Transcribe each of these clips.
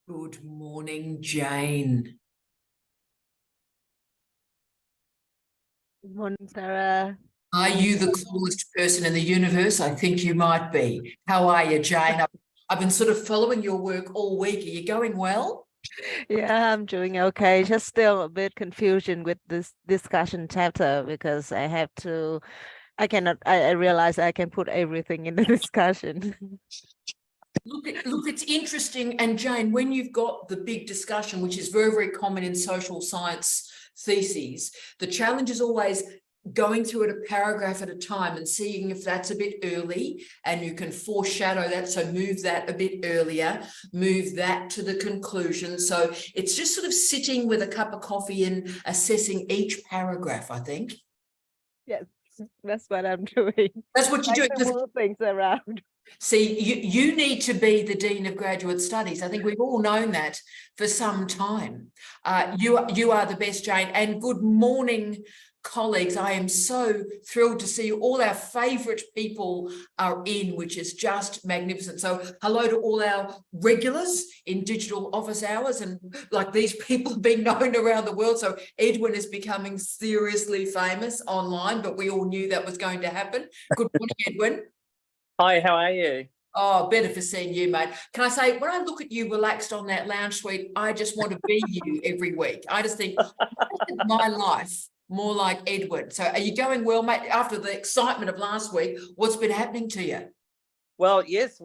Good morning, Jane. Good morning, Sarah. Are you the coolest person in the universe? I think you might be. How are you, Jane? I've been sort of following your work all week. Are you going well? Yeah, I'm doing okay. Just still a bit confusion with this discussion chapter because I realize I can put everything in the discussion. Look, it's interesting. And Jane, when you've got the big discussion, which is very, very common in social science theses, the challenge is always going through it a paragraph at a time and seeing if that's a bit early and you can foreshadow that. So move that a bit earlier, move that to the conclusion. So it's just sort of sitting with a cup of coffee and assessing each paragraph, I think. Yes, that's what I'm doing. That's what you Trying do. to move things around. See, you need to be the Dean of Graduate Studies. I think we've all known that for some time. You are the best, Jane. And good morning, colleagues. I am so thrilled to see all our favourite people are in, which is just magnificent. So hello to all our regulars in digital office hours. And like these people have been known around the world. So Edwin is becoming seriously famous online, but we all knew that was going to happen. Good morning, Edwin. Hi, how are you? Oh, better for seeing you, mate. Can I say, when I look at you relaxed on that lounge suite, I just want to be you every week. I just think my life more like Edward. So are you going well, mate? After the excitement of last week, what's been happening to you? Well, yes.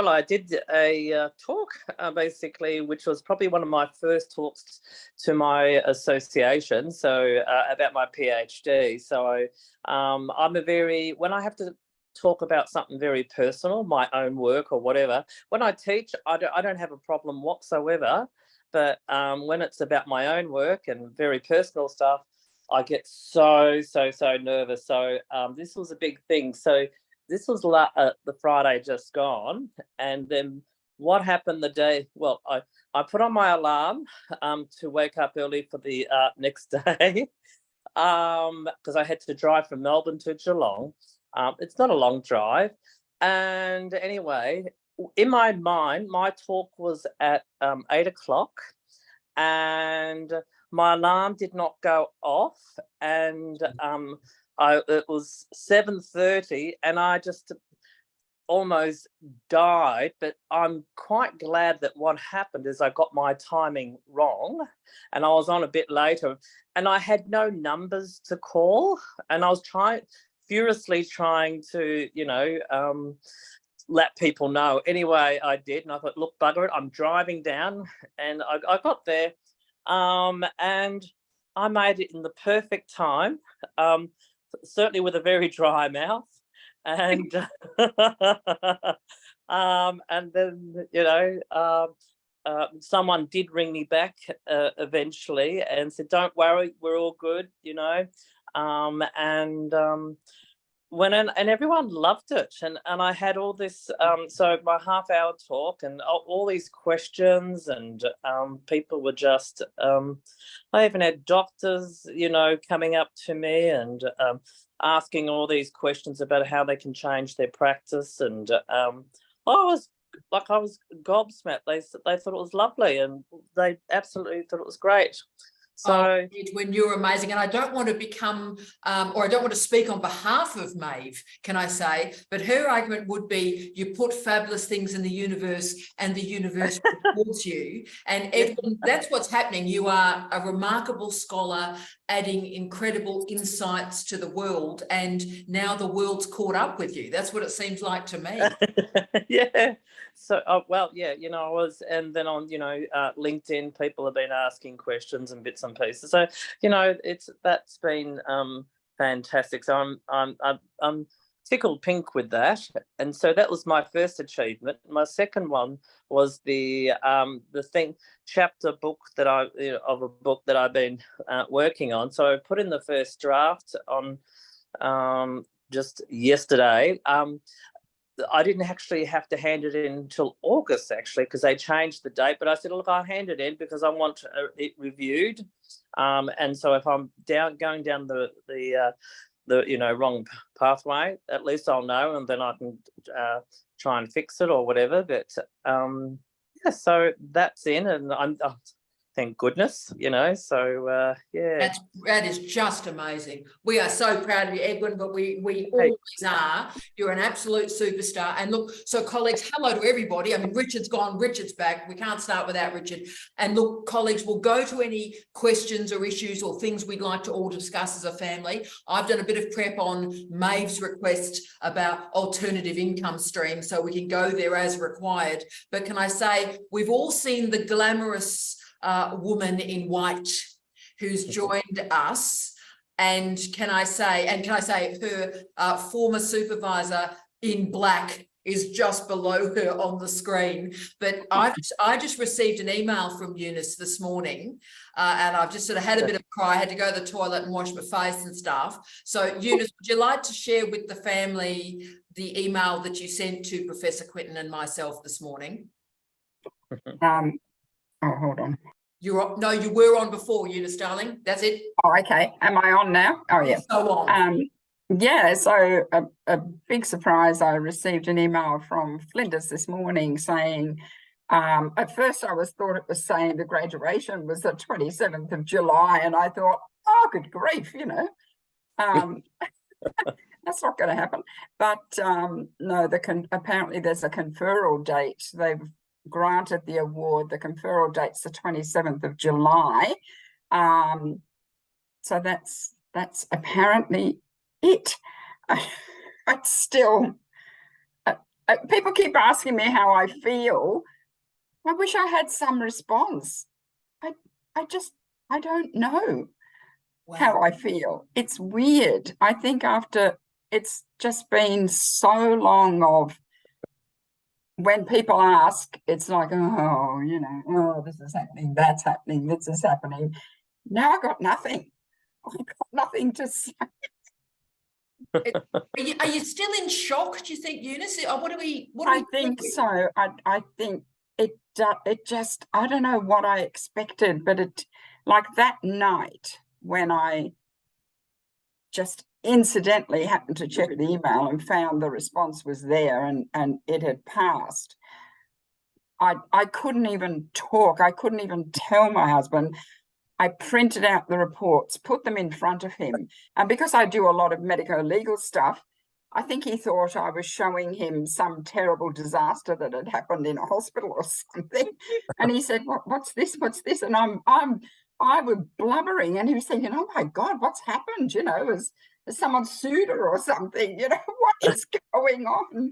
I did a talk basically, which was probably one of my first talks to my association. So about my PhD. So when I have to talk about something very personal, my own work or whatever, when I teach, I don't have a problem whatsoever. But when it's about my own work and very personal stuff, I get so nervous. So this was a big thing. So this was the Friday just gone, and then what happened the day? Well, I put on my alarm to wake up early for the next day because I had to drive from Melbourne to Geelong. It's not a long drive, and anyway, in my mind, my talk was at 8 o'clock, and my alarm did not go off, and it was 7:30, and I just almost died. But I'm quite glad that what happened is I got my timing wrong, and I was on a bit later, and I had no numbers to call, and I was furiously trying to, let people know. Anyway, I did, and I thought, look, bugger it, I'm driving down, and I got there, and I made it in the perfect time, certainly with a very dry mouth, and and then someone did ring me back eventually and said, "Don't worry, we're all good," and and everyone loved it, and I had all this so my half-hour talk and all these questions, and people were just I even had doctors coming up to me and asking all these questions about how they can change their practice, and I was gobsmacked. They thought it was lovely, and they absolutely thought it was great. So when you're amazing, and I don't want to become, or I don't want to speak on behalf of Maeve, can I say, but her argument would be you put fabulous things in the universe and the universe rewards you. And Edwin, that's what's happening. You are a remarkable scholar, adding incredible insights to the world, and now the world's caught up with you. That's what it seems like to me. Yeah. So, I was, and then on, LinkedIn, people have been asking questions and bits and pieces. So, that's been fantastic. So I'm tickled pink with that, and so that was my first achievement. My second one was the chapter book of a book that I've been working on. So I put in the first draft on just yesterday. I didn't actually have to hand it in until August, actually, because they changed the date. But I said, look, I'll hand it in because I want it reviewed. And so if I'm going down the the wrong pathway, at least I'll know, and then I can try and fix it or whatever. But yeah, so that's in, and I'm thank goodness, So yeah, that is just amazing. We are so proud of you, Edwin, but we always are. You're an absolute superstar. And look, so colleagues, hello to everybody. I mean, Richard's gone, Richard's back. We can't start without Richard. And look, colleagues, we'll go to any questions or issues or things we'd like to all discuss as a family. I've done a bit of prep on Maeve's request about alternative income streams, so we can go there as required. But can I say, we've all seen the glamorous woman in white who's joined us, and can I say her former supervisor in black is just below her on the screen. But I just received an email from Eunice this morning, and I've just sort of had a bit of a cry. I had to go to the toilet and wash my face and stuff. So Eunice, would you like to share with the family the email that you sent to Professor Quinton and myself this morning? Oh, hold on. You were on before, Eunice, darling. That's it. Oh, okay. Am I on now? Oh, yeah. Go on. Yeah, so a big surprise. I received an email from Flinders this morning saying, at first I thought it was saying the graduation was the 27th of July, and I thought, oh, good grief, that's not going to happen. But no, apparently there's a conferral date. They've granted the award. The conferral date's the 27th of July. So that's apparently it. I still, people keep asking me how I feel. I wish I had some response. I don't know how I feel. It's weird. I think after it's just been so long of, when people ask, it's like, oh, this is happening, that's happening, this is happening. Now I've got nothing. I've got nothing to say. Are you still in shock, do you think, Eunice? I think so. I think it just, I don't know what I expected, but it, like that night when I just incidentally happened to check the email and found the response was there and it had passed, I couldn't even talk. I couldn't even tell my husband. I printed out the reports, put them in front of him. And because I do a lot of medico-legal stuff, I think he thought I was showing him some terrible disaster that had happened in a hospital or something. And he said, what's this? What's this? And I was blubbering, and he was thinking, oh my God, what's happened? Has someone sued her or something? What is going on?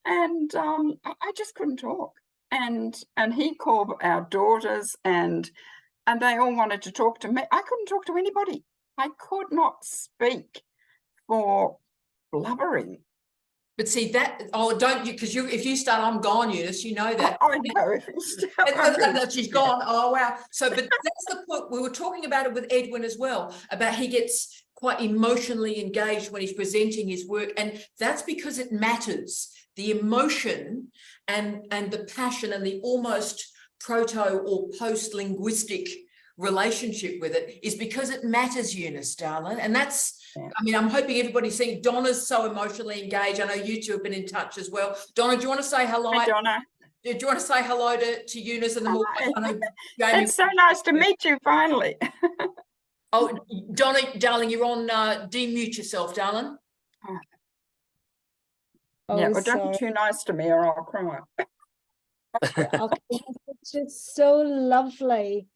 And I just couldn't talk. And he called our daughters, and they all wanted to talk to me. I couldn't talk to anybody. I could not speak for blubbering. But see that, don't you, because if you start, I'm gone, Eunice, you know that. I know. If you start, she's gone. Oh, wow. So, but that's the point. We were talking about it with Edwin as well, about he gets quite emotionally engaged when he's presenting his work. And that's because it matters. The emotion and the passion and the almost proto or post-linguistic relationship with it is because it matters, Eunice, darling. And that's, I mean, I'm hoping everybody's seeing Donna's so emotionally engaged. I know you two have been in touch as well. Donna, do you want to say hello? Hi, Donna. Do you want to say hello to Eunice? And then it's so nice to meet you finally. Oh, Donna, darling, you're on demute yourself, darling. Yeah, well, don't be too nice to me or I'll cry. Okay. It's just so lovely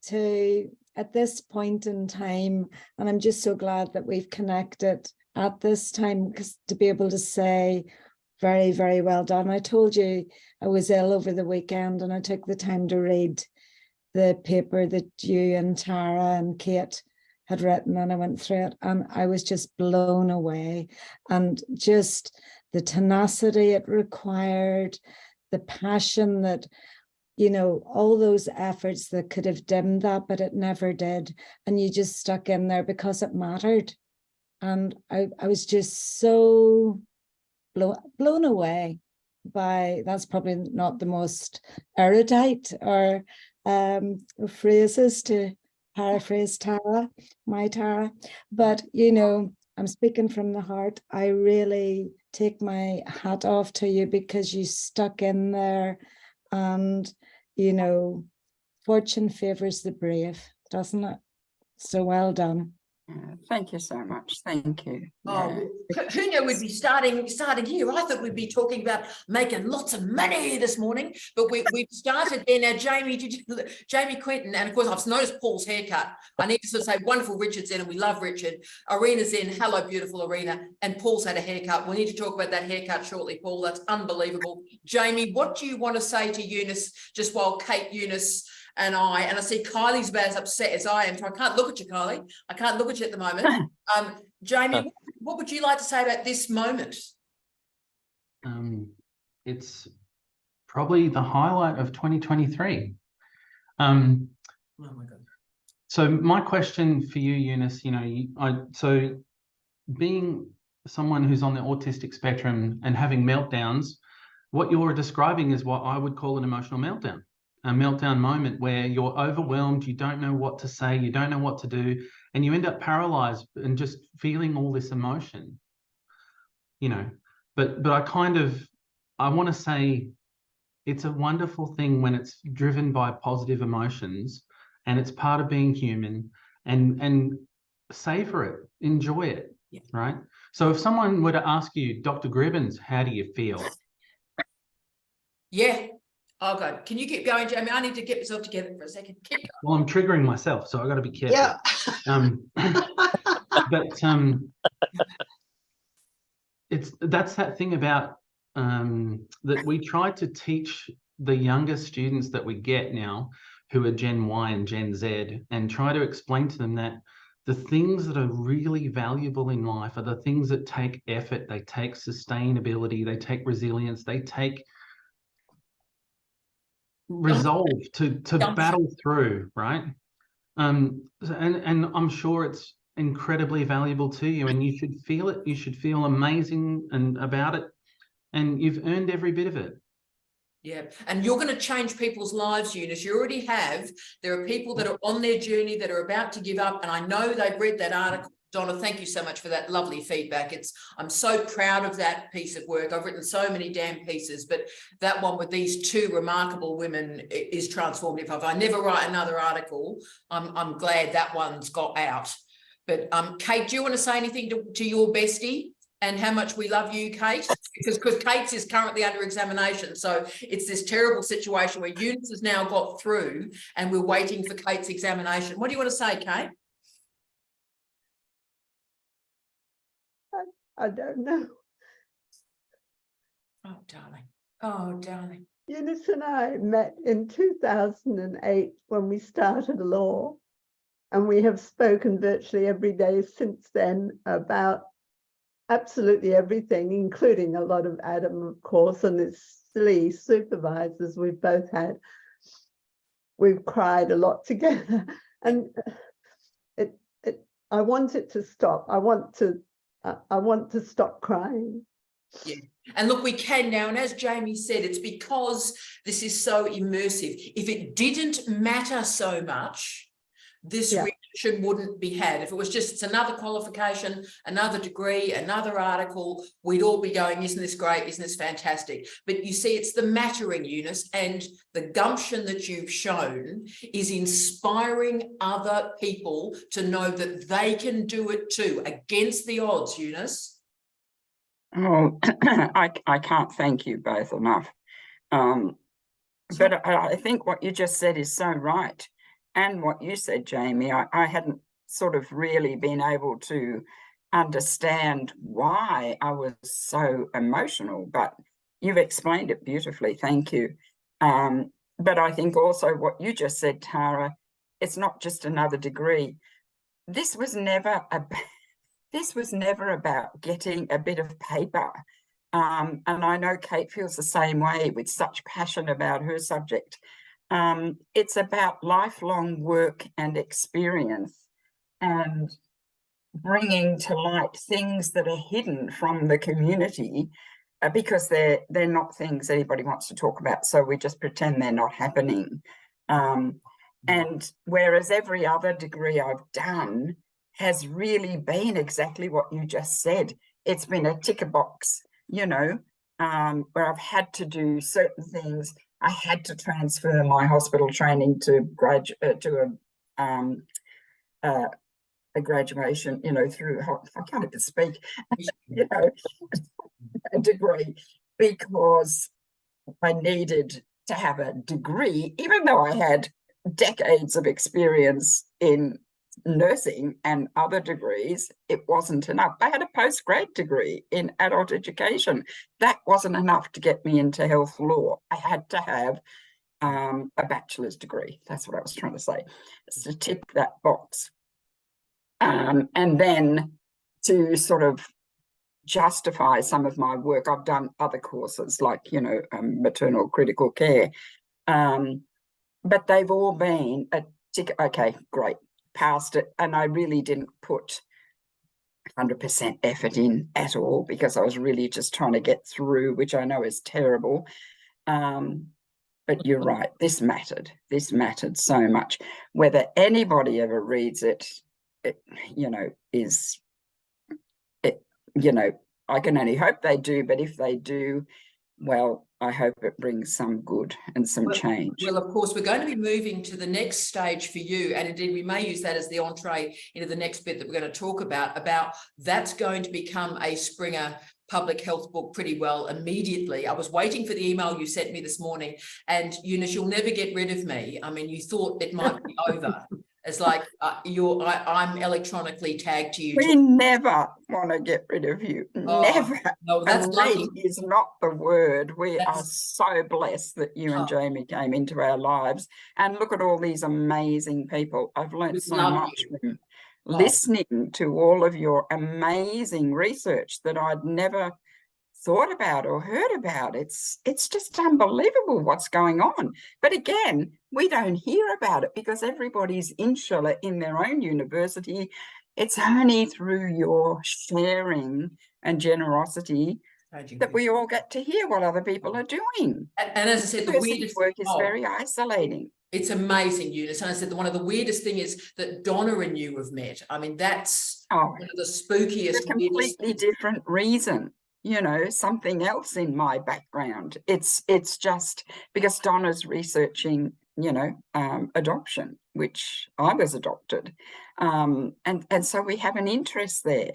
to, at this point in time, and I'm just so glad that we've connected at this time, because to be able to say very, very well done. I told you I was ill over the weekend, and I took the time to read the paper that you and Tara and Kate had written, and I went through it, and I was just blown away. And just the tenacity it required, the passion that, all those efforts that could have dimmed that, but it never did. And you just stuck in there because it mattered. And I was just so blown away by, that's probably not the most erudite or phrases to paraphrase Tara, my Tara, but I'm speaking from the heart. I really take my hat off to you because you stuck in there, and you know, fortune favors the brave, doesn't it? So well done. Thank you so much. Thank you. Oh, who knew we'd be starting here? I thought we'd be talking about making lots of money this morning, but we've started there now. Jamie Quinton, and of course I've noticed Paul's haircut. I need to sort of say wonderful Richard's in, and we love Richard. Arena's in, hello beautiful Arena, and Paul's had a haircut. We need to talk about that haircut shortly, Paul. That's unbelievable. Jamie, what do you want to say to Eunice just while Kate, Eunice, and I see Kylie's about as upset as I am, so I can't look at you, Kylie. I can't look at you at the moment. Jamie, what would you like to say about this moment? It's probably the highlight of 2023. Oh my God. So my question for you, Eunice, you know, so being someone who's on the autistic spectrum and having meltdowns, what you're describing is what I would call an emotional meltdown. A meltdown moment where you're overwhelmed, you don't know what to say, you don't know what to do, and you end up paralyzed and just feeling all this emotion, you know. But I want to say it's a wonderful thing when it's driven by positive emotions, and it's part of being human, and savor it, enjoy it, yeah. Right? So if someone were to ask you, Dr. Gribbins, how do you feel? Yeah. Oh God, can you keep going, Jamie? I need to get myself together for a second. Keep going. Well, I'm triggering myself, so I got to be careful. Yeah. That's that thing about that we try to teach the younger students that we get now, who are Gen Y and Gen Z, and try to explain to them that the things that are really valuable in life are the things that take effort, they take sustainability, they take resilience, they take resolve to battle through, right? And I'm sure it's incredibly valuable to you, and you should feel it. You should feel amazing and about it, and you've earned every bit of it. Yeah, and you're going to change people's lives, Eunice. You already have. There are people that are on their journey that are about to give up, and I know they've read that article. Donna, thank you so much for that lovely feedback. I'm so proud of that piece of work. I've written so many damn pieces, but that one with these two remarkable women is transformative. If I never write another article, I'm glad that one's got out. But Kate, do you want to say anything to your bestie and how much we love you, Kate? Because Kate's is currently under examination. So it's this terrible situation where Eunice has now got through and we're waiting for Kate's examination. What do you want to say, Kate? I don't know. Oh, darling. Oh, darling. Eunice and I met in 2008 when we started law, and we have spoken virtually every day since then about absolutely everything, including a lot of Adam, of course, and his silly supervisors we've both had. We've cried a lot together, and I want it to stop. I want to stop crying. Yeah, and look, we can now, and as Jamie said, it's because this is so immersive. If it didn't matter so much, this reaction wouldn't be had. If it was just, it's another qualification, another degree, another article, we'd all be going, isn't this great? Isn't this fantastic? But you see, it's the mattering, Eunice, and the gumption that you've shown is inspiring other people to know that they can do it too, against the odds, Eunice. Oh, I can't thank you both enough. But I think what you just said is so right. And what you said, Jamie, I hadn't sort of really been able to understand why I was so emotional, but you've explained it beautifully. Thank you. But I think also what you just said, Tara, it's not just another degree. This was never about getting a bit of paper. And I know Kate feels the same way with such passion about her subject. It's about lifelong work and experience and bringing to light things that are hidden from the community because they're not things anybody wants to talk about. So we just pretend they're not happening. And whereas every other degree I've done has really been exactly what you just said. It's been a ticker box, you know, where I've had to do certain things. I had to transfer my hospital training to a graduation, you know, through, I can't even speak, you know, a degree, because I needed to have a degree, even though I had decades of experience in nursing and other degrees. It wasn't enough. I had a postgrad degree in adult education. That wasn't enough to get me into health law. I had to have a bachelor's degree. That's what I was trying to say, to tick that box. And then to sort of justify some of my work, I've done other courses like, you know, maternal critical care, but they've all been a tick. Okay, great, passed it. And I really didn't put 100% effort in at all, because I was really just trying to get through, which I know is terrible. But you're right, this mattered so much. Whether anybody ever reads it, you know, you know, I can only hope they do, but if they do, well, I hope it brings some good and some change. Well, of course, we're going to be moving to the next stage for you, and indeed we may use that as the entree into the next bit that we're going to talk about that's going to become a Springer public health book pretty well immediately. I was waiting for the email you sent me this morning, and Eunice, you'll never get rid of me. I mean, you thought it might be over. It's like I'm electronically tagged to you. We never want to get rid of you. Oh, never. no, that's lovely. Is not the word. We are That's- so blessed that you and Jamie came into our lives. And look at all these amazing people. I've learned We so love much you. from listening to all of your amazing research that I'd never thought about or heard about. It's just unbelievable what's going on. But again, we don't hear about it because everybody's insular in their own university. It's only through your sharing and generosity that we all get to hear what other people are doing. And as I said, the University weirdest work is very isolating. It's amazing, Eunice. And I said, one of the weirdest thing is that Donna and you have met. I mean, that's one of the spookiest. For a completely different reason. You know, something else in my background. It's just because Donna's researching, you know, adoption, which I was adopted. And so we have an interest there.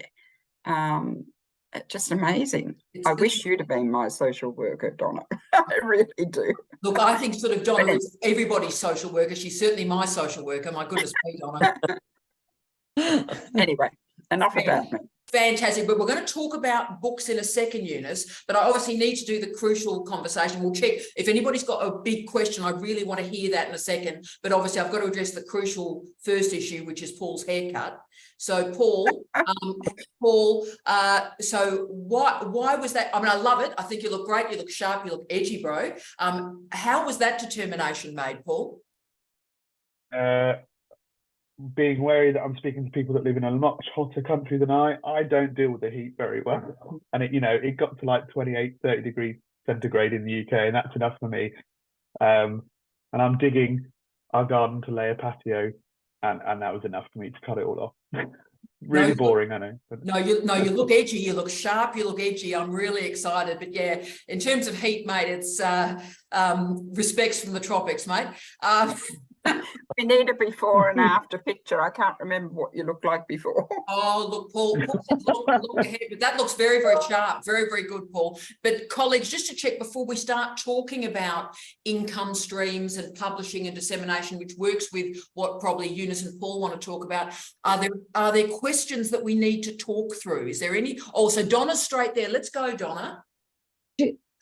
Just amazing. I wish you'd have been my social worker, Donna. I really do. Look, I think sort of Donna is everybody's social worker. She's certainly my social worker. My goodness me, Donna. Anyway, enough about me. Fantastic. But we're going to talk about books in a second, Eunice, but I obviously need to do the crucial conversation. We'll check if anybody's got a big question. I really want to hear that in a second, but obviously I've got to address the crucial first issue, which is Paul's haircut. So Paul, so why was that? I mean, I love it. I think you look great. You look sharp. You look edgy, bro. How was that determination made, Paul? Being wary that I'm speaking to people that live in a much hotter country than I don't deal with the heat very well. And it got to like 28, 30 degrees centigrade in the UK, and that's enough for me. And I'm digging our garden to lay a patio, and that was enough for me to cut it all off. Really boring, I know. But... No, you look edgy, you look sharp, you look edgy. I'm really excited. But yeah, in terms of heat, mate, it's respects from the tropics, mate. We need a before and after picture. I can't remember what you looked like before. Oh, look, Paul look ahead, but that looks very, very sharp. Very, very good, Paul. But colleagues, just to check before we start talking about income streams and publishing and dissemination, which works with what probably Eunice and Paul want to talk about, are there questions that we need to talk through? Is there any? Oh, so Donna's straight there. Let's go, Donna.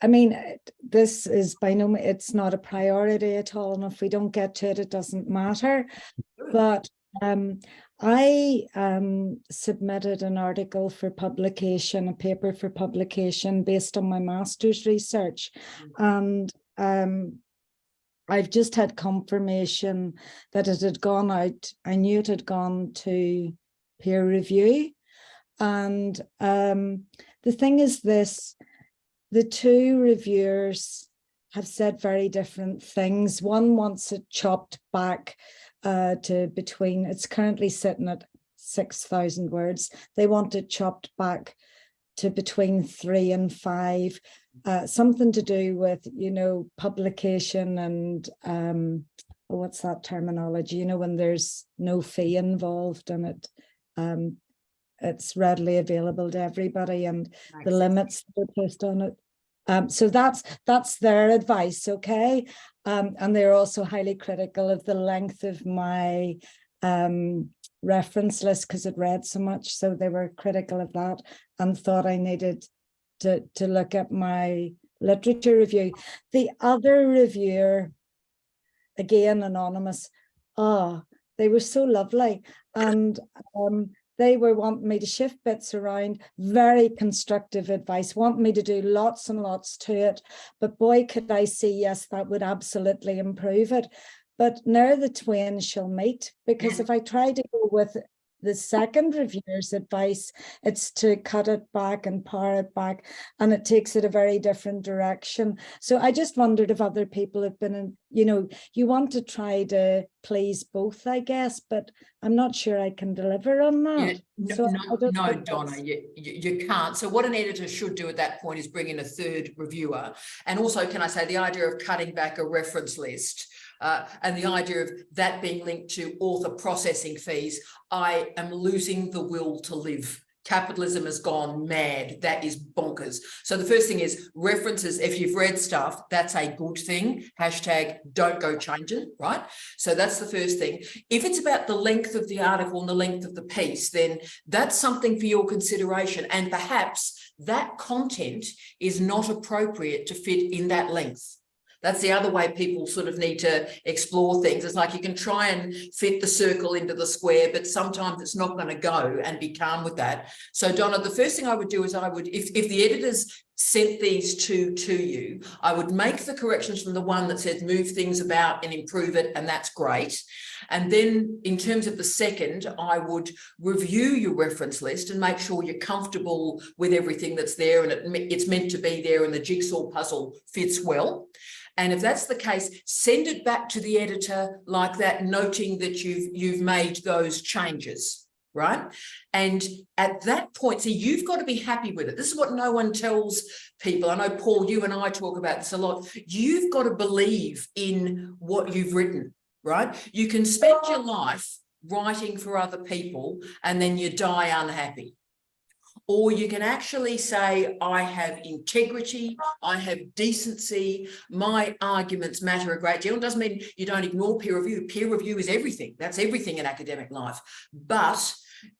I mean, this is by no means, it's not a priority at all. And if we don't get to it, it doesn't matter. But I submitted an article for publication, a paper for publication based on my master's research. And I've just had confirmation that it had gone out. I knew it had gone to peer review. And the thing is this, the two reviewers have said very different things. One wants it chopped back to between, it's currently sitting at 6,000 words. They want it chopped back to between 3 and 5, something to do with, you know, publication and what's that terminology, you know, when there's no fee involved and it it's readily available to everybody, and the limits that are placed on it. So that's their advice, okay? And they're also highly critical of the length of my reference list because it read so much. So they were critical of that and thought I needed to look at my literature review. The other reviewer, again anonymous, they were so lovely, and they were wanting me to shift bits around, very constructive advice, want me to do lots and lots to it. But boy, could I see, yes, that would absolutely improve it. But now the twain shall meet, because if I try to go with the second reviewer's advice, it's to cut it back and pare it back, and it takes it a very different direction. So I just wondered if other people have been in, you know, you want to try to please both, I guess, but I'm not sure I can deliver on that. Yeah, So no, Donna, you can't. So what an editor should do at that point is bring in a third reviewer. And also, can I say, the idea of cutting back a reference list and the idea of that being linked to author processing fees, I am losing the will to live. Capitalism has gone mad. That is bonkers. So the first thing is references. If you've read stuff, that's a good thing. Hashtag don't go changing, right? So that's the first thing. If it's about the length of the article and the length of the piece, then that's something for your consideration. And perhaps that content is not appropriate to fit in that length. That's the other way people sort of need to explore things. It's like you can try and fit the circle into the square, but sometimes it's not going to go, and be calm with that. So Donna, the first thing I would do is I would, if the editors sent these to you, I would make the corrections from the one that says move things about and improve it, and that's great. And then in terms of the second, I would review your reference list and make sure you're comfortable with everything that's there and it's meant to be there and the jigsaw puzzle fits well. And if that's the case, send it back to the editor like that, noting that you've made those changes, right? And at that point, see, you've got to be happy with it. This is what no one tells people. I know, Paul, you and I talk about this a lot. You've got to believe in what you've written, right? You can spend your life writing for other people and then you die unhappy. Or you can actually say, I have integrity, I have decency, my arguments matter a great deal. It doesn't mean you don't ignore peer review. Peer review is everything. That's everything in academic life. But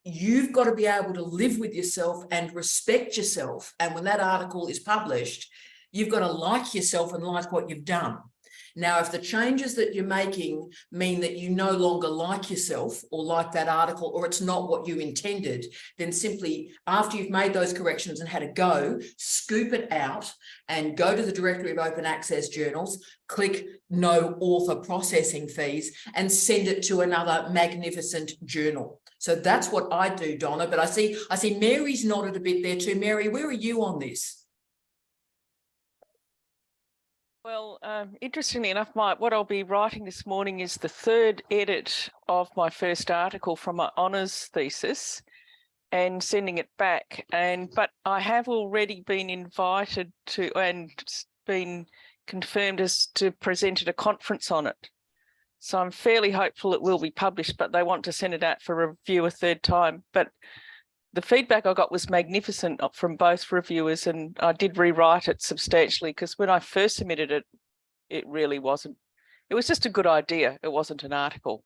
you've got to be able to live with yourself and respect yourself. And when that article is published, you've got to like yourself and like what you've done. Now, if the changes that you're making mean that you no longer like yourself or like that article, or it's not what you intended, then simply after you've made those corrections and had a go, scoop it out and go to the Directory of Open Access Journals, click no author processing fees and send it to another magnificent journal. So that's what I do, Donna. But I see Mary's nodded a bit there too. Mary, where are you on this? Well, interestingly enough, what I'll be writing this morning is the third edit of my first article from my honours thesis and sending it back. But I have already been invited to and been confirmed as to present at a conference on it. So I'm fairly hopeful it will be published, but they want to send it out for review a third time. But the feedback I got was magnificent from both reviewers, and I did rewrite it substantially because when I first submitted it, it really wasn't. It was just a good idea. It wasn't an article.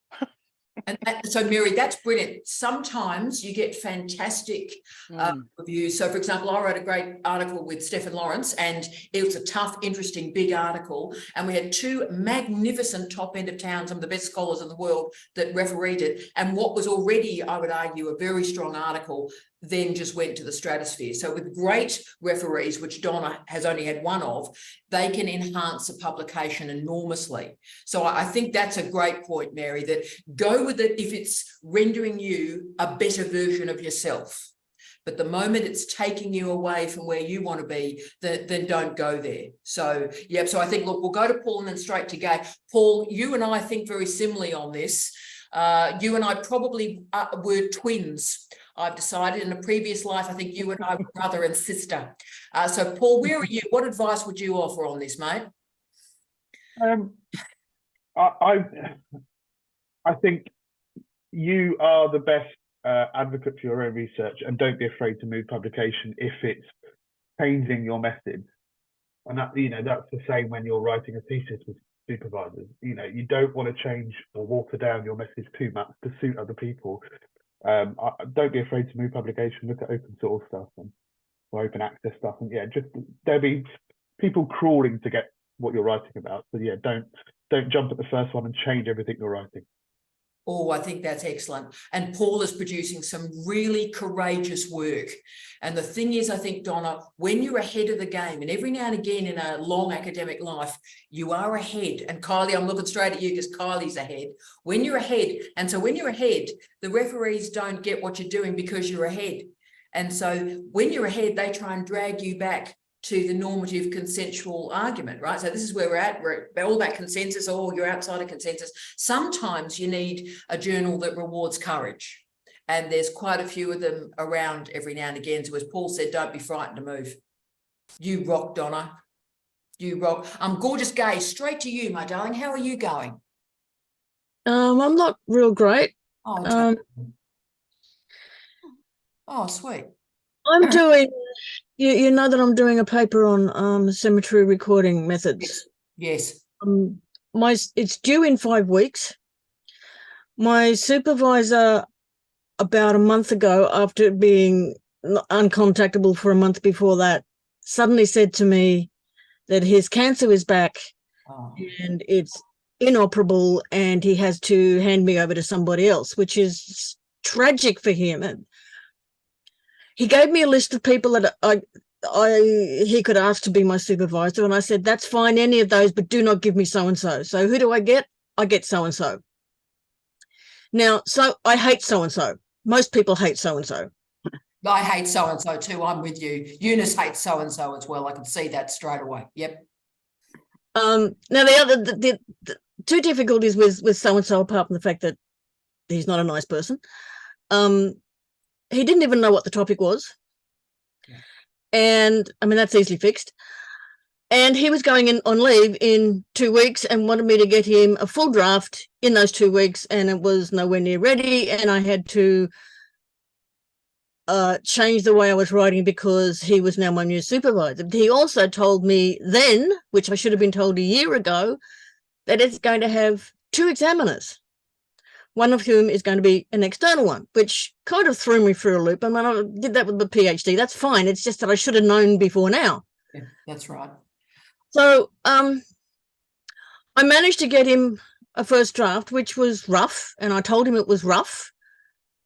And so, Mary, that's brilliant. Sometimes you get fantastic reviews. So, for example, I wrote a great article with Stephen Lawrence, and it was a tough, interesting, big article. And we had two magnificent top end of town, some of the best scholars in the world that refereed it. And what was already, I would argue, a very strong article then just went to the stratosphere. So with great referees, which Donna has only had one of, they can enhance a publication enormously. So I think that's a great point, Mary, that go with it if it's rendering you a better version of yourself. But the moment it's taking you away from where you want to be, then don't go there. So, yeah, so I think, look, we'll go to Paul and then straight to Gay. Paul, you and I think very similarly on this. You and I probably were twins. I've decided in a previous life, I think you and I were brother and sister. So Paul, where are you? What advice would you offer on this, mate? I think you are the best advocate for your own research, and don't be afraid to move publication if it's changing your message. And that, you know, that's the same when you're writing a thesis with supervisors. You know, you don't want to change or water down your message too much to suit other people. Don't be afraid to move publication. Look at open source stuff and or open access stuff, and yeah, just there'll be people crawling to get what you're writing about. So yeah, don't jump at the first one and change everything you're writing. Oh, I think that's excellent. And Paul is producing some really courageous work. And the thing is, I think, Donna, when you're ahead of the game, and every now and again in a long academic life, you are ahead. And Kylie, I'm looking straight at you because Kylie's ahead. When you're ahead, and so when you're ahead, the referees don't get what you're doing because you're ahead. And so when you're ahead, they try and drag you back to the normative consensual argument, right? So this is where we're at. We're all about consensus, or you're outside of consensus. Sometimes you need a journal that rewards courage. And there's quite a few of them around every now and again. So as Paul said, don't be frightened to move. You rock, Donna. You rock. Gorgeous Gay, straight to you, my darling. How are you going? I'm not real great. Oh, oh sweet. I'm doing, you know that I'm doing a paper on cemetery recording methods. Yes. It's due in 5 weeks. My supervisor, about a month ago, after being uncontactable for a month before that, suddenly said to me that his cancer is back and it's inoperable, and he has to hand me over to somebody else, which is tragic for him. And he gave me a list of people that he could ask to be my supervisor, and I said, that's fine, any of those, but do not give me so-and-so. So who do I get? I get so-and-so. Now, so I hate so-and-so. Most people hate so-and-so. I hate so-and-so too. I'm with you. Eunice hates so-and-so as well. I can see that straight away. Yep. Now, the two difficulties with so-and-so, apart from the fact that he's not a nice person, he didn't even know what the topic was. And I mean, that's easily fixed. And he was going on leave in 2 weeks and wanted me to get him a full draft in those 2 weeks, and it was nowhere near ready. And I had to change the way I was writing because he was now my new supervisor. He also told me then, which I should have been told a year ago, that it's going to have 2 examiners, one of whom is going to be an external one, which kind of threw me for a loop. I mean, I did that with the PhD. That's fine. It's just that I should have known before now. Yeah, that's right. So I managed to get him a first draft, which was rough, and I told him it was rough,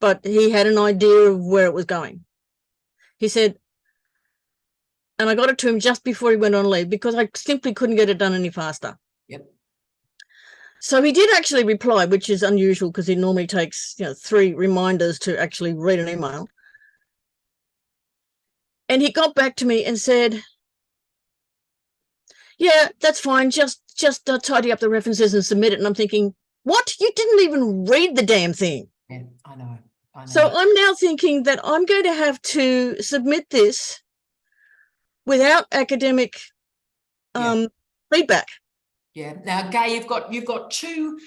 but he had an idea of where it was going. He said, and I got it to him just before he went on leave because I simply couldn't get it done any faster. Yep. So he did actually reply, which is unusual because he normally takes 3 reminders to actually read an email. And he got back to me and said, yeah, that's fine. Just tidy up the references and submit it. And I'm thinking, what? You didn't even read the damn thing. Yeah, I know. So I'm now thinking that I'm going to have to submit this without academic feedback. Yeah. Now, Gay, you've got two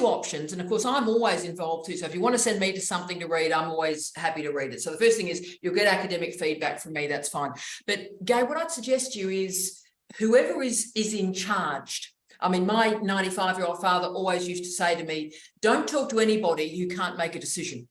options, and of course, I'm always involved too. So if you want to send me to something to read, I'm always happy to read it. So the first thing is you'll get academic feedback from me. That's fine. But Gay, what I'd suggest to you is whoever is in charge. I mean, my 95-year-old father always used to say to me, "Don't talk to anybody who can't make a decision."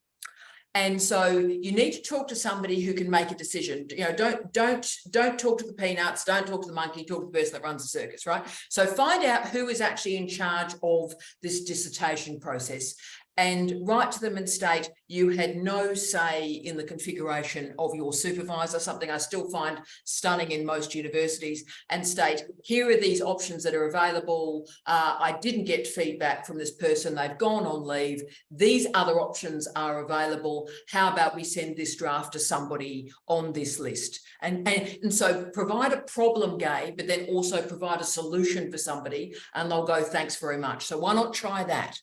And so you need to talk to somebody who can make a decision. Don't talk to the peanuts, don't talk to the monkey, talk to the person that runs the circus, right? So find out who is actually in charge of this dissertation process and write to them and state you had no say in the configuration of your supervisor, something I still find stunning in most universities, and state, here are these options that are available. I didn't get feedback from this person. They've gone on leave. These other options are available. How about we send this draft to somebody on this list? And so provide a problem, Gay, but then also provide a solution for somebody, and they'll go, thanks very much. So why not try that?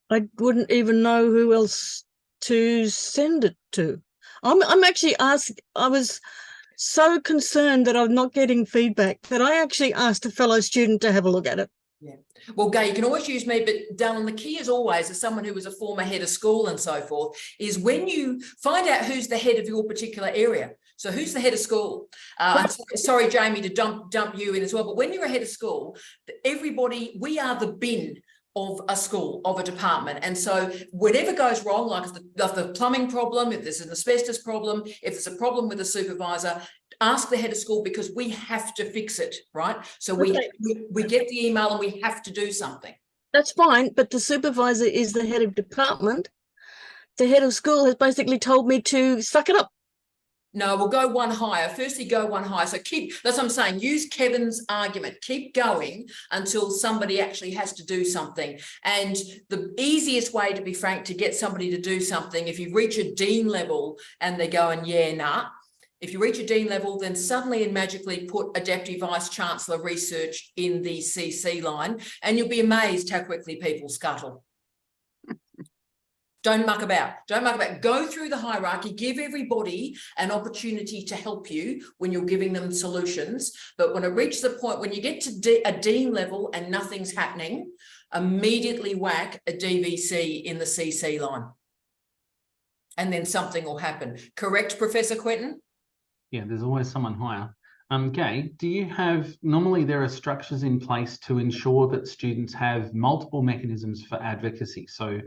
I wouldn't even know who else to send it to. I'm actually asked, I was so concerned that I'm not getting feedback that I actually asked a fellow student to have a look at it. Yeah. Well, Gay, you can always use me, but Dallin, the key is always, as someone who was a former head of school and so forth, is when you find out who's the head of your particular area. So who's the head of school? Sorry, Jamie, to dump you in as well, but when you're a head of school, everybody, we are the bin of a school, of a department. And so whatever goes wrong, like if the plumbing problem, if there's an asbestos problem, if there's a problem with a supervisor, ask the head of school, because we have to fix it, right? So we get the email and we have to do something. That's fine, but the supervisor is the head of department. The head of school has basically told me to suck it up. No, we'll go one higher. Firstly, go one higher. So that's what I'm saying. Use Kevin's argument. Keep going until somebody actually has to do something. And the easiest way, to be frank, to get somebody to do something, if you reach a dean level and they're going, yeah, nah. If you reach a dean level, then suddenly and magically put a deputy vice chancellor research in the CC line, and you'll be amazed how quickly people scuttle. Don't muck about. Don't muck about. Go through the hierarchy. Give everybody an opportunity to help you when you're giving them solutions. But when it reaches the point when you get to a dean level and nothing's happening, immediately whack a DVC in the CC line. And then something will happen. Correct, Professor Quentin? Yeah, there's always someone higher. Gay, do you have, normally there are structures in place to ensure that students have multiple mechanisms for advocacy. So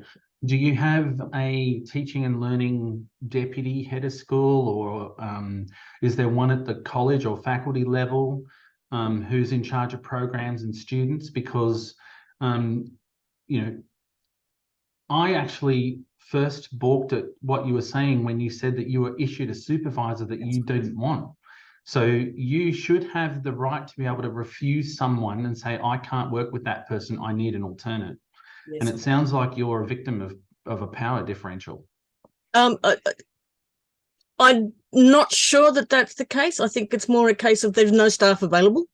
do you have a teaching and learning deputy head of school, or is there one at the college or faculty level who's in charge of programs and students? Because, you know, I actually first balked at what you were saying when you said that you were issued a supervisor that you didn't want. So you should have the right to be able to refuse someone and say, I can't work with that person, I need an alternate. Yes. And it sounds like you're a victim of a power differential. I'm not sure that that's the case. I think it's more a case of there's no staff available.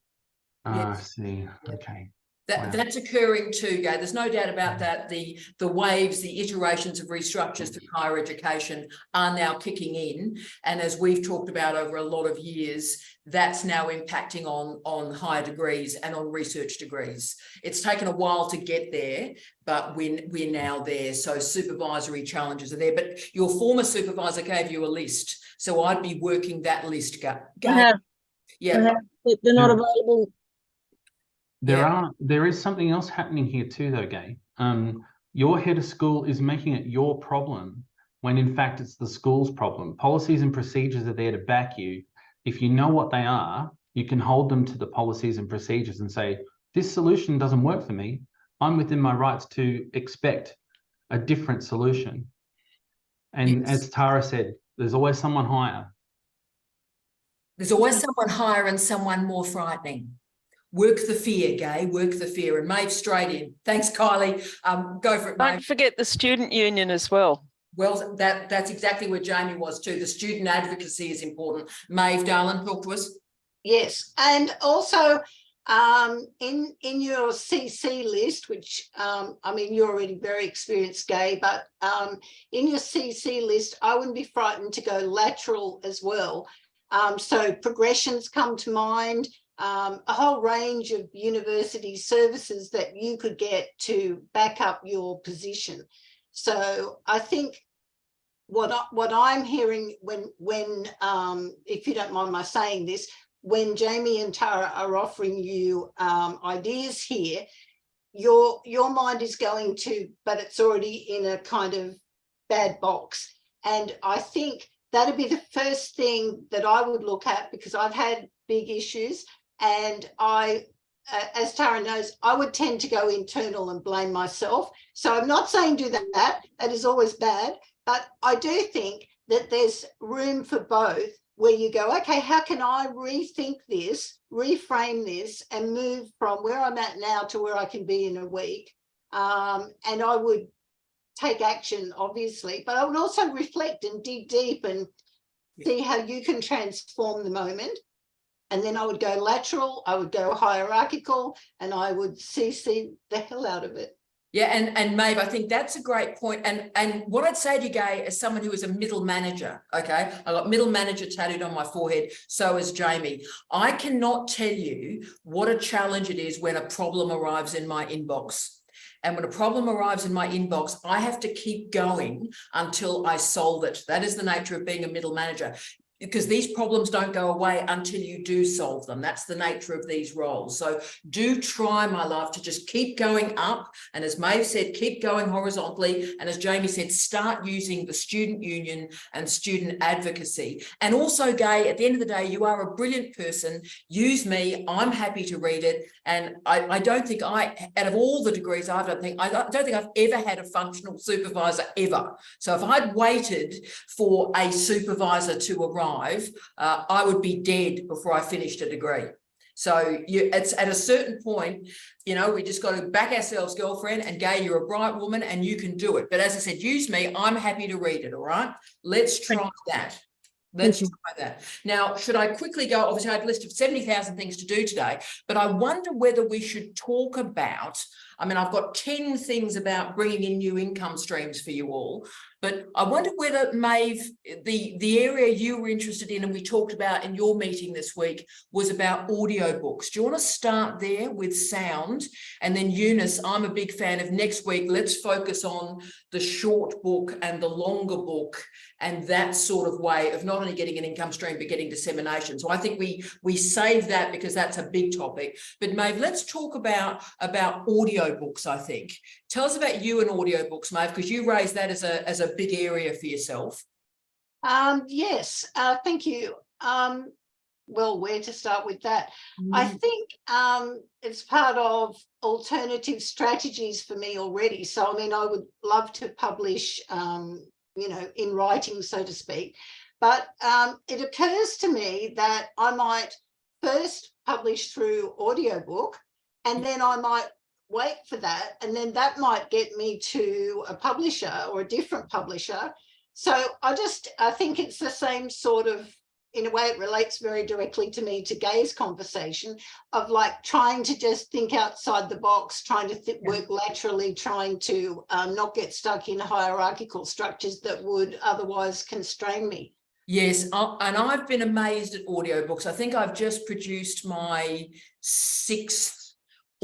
I see. Okay. That's occurring too, Gay. There's no doubt about that. The waves, the iterations of restructures through higher education are now kicking in. And as we've talked about over a lot of years, that's now impacting on higher degrees and on research degrees. It's taken a while to get there, but we're now there. So supervisory challenges are there. But your former supervisor gave you a list. So I'd be working that list, Gay. Yeah. Yeah. They're not available. There is something else happening here too, though, Gay. Your head of school is making it your problem when in fact it's the school's problem. Policies and procedures are there to back you. If you know what they are, you can hold them to the policies and procedures and say, this solution doesn't work for me. I'm within my rights to expect a different solution. And yes, as Tara said, there's always someone higher. There's always someone higher and someone more frightening. Work the fear, Gay, work the fear. And Maeve, straight in. Thanks, Kylie. Go for it, Maeve. Don't forget the student union as well. Well, that's exactly where Jamie was too. The student advocacy is important. Maeve, darling, talk to us. Yes, and also in your CC list, which I mean, you're already very experienced, Gay, but in your CC list, I wouldn't be frightened to go lateral as well. So progressions come to mind. A whole range of university services that you could get to back up your position. So I think what I'm hearing when if you don't mind my saying this, when Jamie and Tara are offering you ideas here, your mind is going to, but it's already in a kind of bad box. And I think that'd be the first thing that I would look at, because I've had big issues. And I, as Tara knows, I would tend to go internal and blame myself. So I'm not saying do that. That is always bad. But I do think that there's room for both, where you go, okay, how can I rethink this, reframe this, and move from where I'm at now to where I can be in a week? And I would take action, obviously, but I would also reflect and dig deep and see how you can transform the moment. And then I would go lateral, I would go hierarchical, and I would CC the hell out of it. Yeah, and Maeve, I think that's a great point. And what I'd say to you, Gay, as someone who is a middle manager, okay, I got middle manager tattooed on my forehead, so is Jamie. I cannot tell you what a challenge it is when a problem arrives in my inbox. And when a problem arrives in my inbox, I have to keep going until I solve it. That is the nature of being a middle manager, because these problems don't go away until you do solve them. That's the nature of these roles. So do try, my love, to just keep going up. And as Maeve said, keep going horizontally. And as Jamie said, start using the student union and student advocacy. And also, Gay, at the end of the day, you are a brilliant person. Use me. I'm happy to read it. And I don't think out of all the degrees I don't think I've ever had a functional supervisor ever. So if I'd waited for a supervisor to arrive, I would be dead before I finished a degree. So it's at a certain point, you know, we just got to back ourselves, girlfriend, and Gay, you're a bright woman and you can do it. But as I said, use me. I'm happy to read it. All right. Let's try that. Let's try that. Now, should I quickly go? Obviously, I had a list of 70,000 things to do today, but I wonder whether we should talk about, I mean, I've got 10 things about bringing in new income streams for you all, but I wonder whether, Maeve, the area you were interested in and we talked about in your meeting this week was about audiobooks. Do you want to start there with sound? And then Eunice, I'm a big fan of next week. Let's focus on the short book and the longer book and that sort of way of not only getting an income stream, but getting dissemination. So I think we save that because that's a big topic. But Maeve, let's talk about audiobooks, I think. Tell us about you and audiobooks, Maeve, because you raised that as a big area for yourself. Yes, thank you. Well, where to start with that? I think it's part of alternative strategies for me already. So, I mean, I would love to publish, you know, in writing, so to speak. But it occurs to me that I might first publish through audiobook, and then I might wait for that, and then that might get me to a publisher or a different publisher. So I think it's the same sort of, in a way, it relates very directly to me, to Gay's conversation of like trying to just think outside the box, trying to work laterally, trying to not get stuck in hierarchical structures that would otherwise constrain me. Yes, and I've been amazed at audiobooks. I think I've just produced my 6th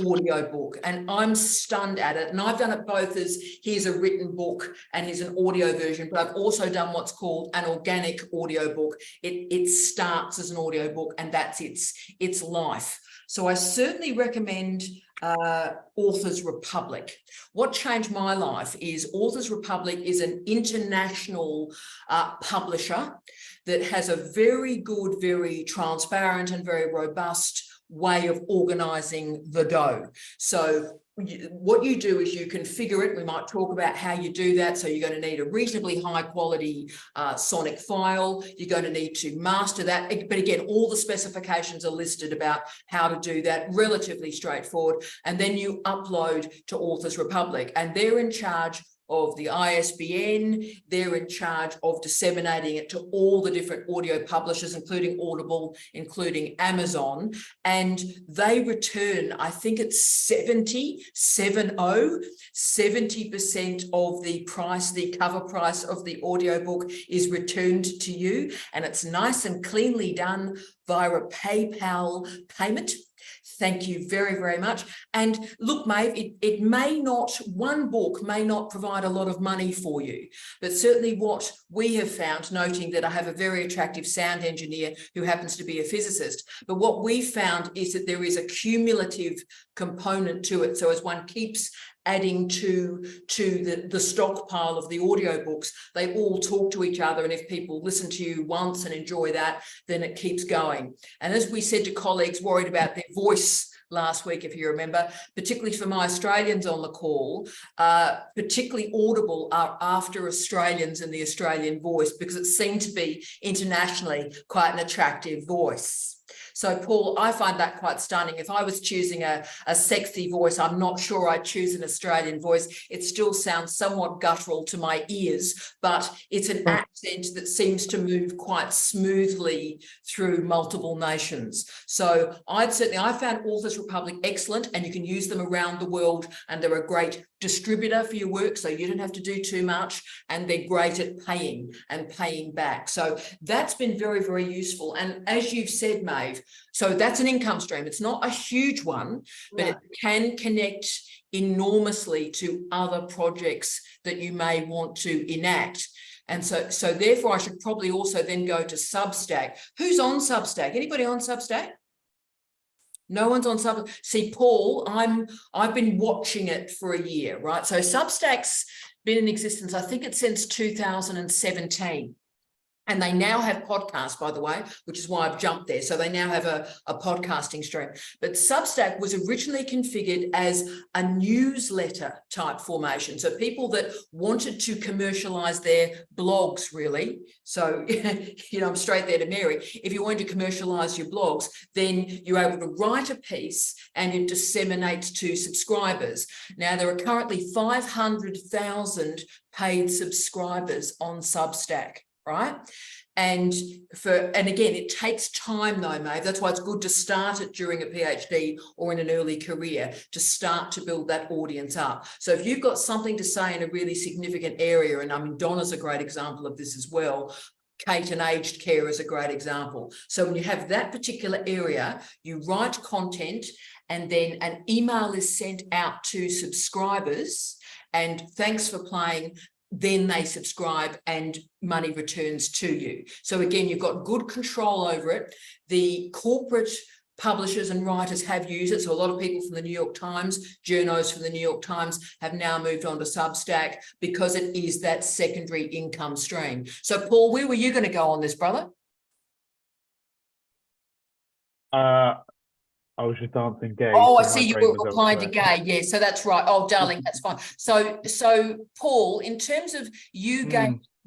audiobook and I'm stunned at it. And I've done it both as here's a written book and here's an audio version, but I've also done what's called an organic audiobook. It starts as an audiobook and that's its life. So I certainly recommend Authors Republic. What changed my life is Authors Republic is an international publisher that has a very good, very transparent and very robust way of organizing the go. So what you do is you configure it. We might talk about how you do that. So you're going to need a reasonably high quality sonic file. You're going to need to master that. But again, all the specifications are listed about how to do that, relatively straightforward. And then you upload to Authors Republic and they're in charge of the ISBN, they're in charge of disseminating it to all the different audio publishers, including Audible, including Amazon, and they return, I think it's 70% of the price, the cover price of the audiobook is returned to you, and it's nice and cleanly done via a PayPal payment. Thank you very, very much. And look, Maeve, it may not, one book may not provide a lot of money for you, but certainly what we have found, noting that I have a very attractive sound engineer who happens to be a physicist, but what we found is that there is a cumulative component to it. So as one keeps adding to the stockpile of the audiobooks, they all talk to each other. And if people listen to you once and enjoy that, then it keeps going. And as we said to colleagues worried about their voice last week, if you remember, particularly for my Australians on the call, particularly Audible are after Australians and the Australian voice because it seemed to be internationally quite an attractive voice. So, Paul, I find that quite stunning. If I was choosing a sexy voice, I'm not sure I'd choose an Australian voice. It still sounds somewhat guttural to my ears, but it's an accent that seems to move quite smoothly through multiple nations. So I found Authors Republic excellent, and you can use them around the world, and they're a great distributor for your work, so you don't have to do too much, and they're great at paying and paying back. So that's been very, very useful. And as you've said, Maeve, so that's an income stream. It's not a huge one, but it can connect enormously to other projects that you may want to enact. And so therefore I should probably also then go to Substack. Who's on Substack? Anybody on Substack? No one's on Substack. See, Paul, I've been watching it for a year, right? So Substack's been in existence, I think it's since 2017. And they now have podcasts, by the way, which is why I've jumped there. So they now have a podcasting stream. But Substack was originally configured as a newsletter type formation. So people that wanted to commercialize their blogs, really. So, you know, I'm straight there to Mary. If you wanted to commercialize your blogs, then you're able to write a piece and you disseminate to subscribers. Now, there are currently 500,000 paid subscribers on Substack. Right. And again, it takes time though, Maeve. That's why it's good to start it during a PhD or in an early career to start to build that audience up. So if you've got something to say in a really significant area, and I mean, Donna's a great example of this as well. Kate and aged care is a great example. So when you have that particular area, you write content and then an email is sent out to subscribers and thanks for playing. Then they subscribe and money returns to you. So again, you've got good control over it. The corporate publishers and writers have used it. So a lot of people from the New York Times, journos from the New York Times have now moved on to Substack because it is that secondary income stream. So Paul, where were you going to go on this, brother? I was just answering Gay. Oh, I so see you brain were was replying to elsewhere. Gay. Yeah, so that's right. Oh, darling, that's fine. So Paul, in terms of you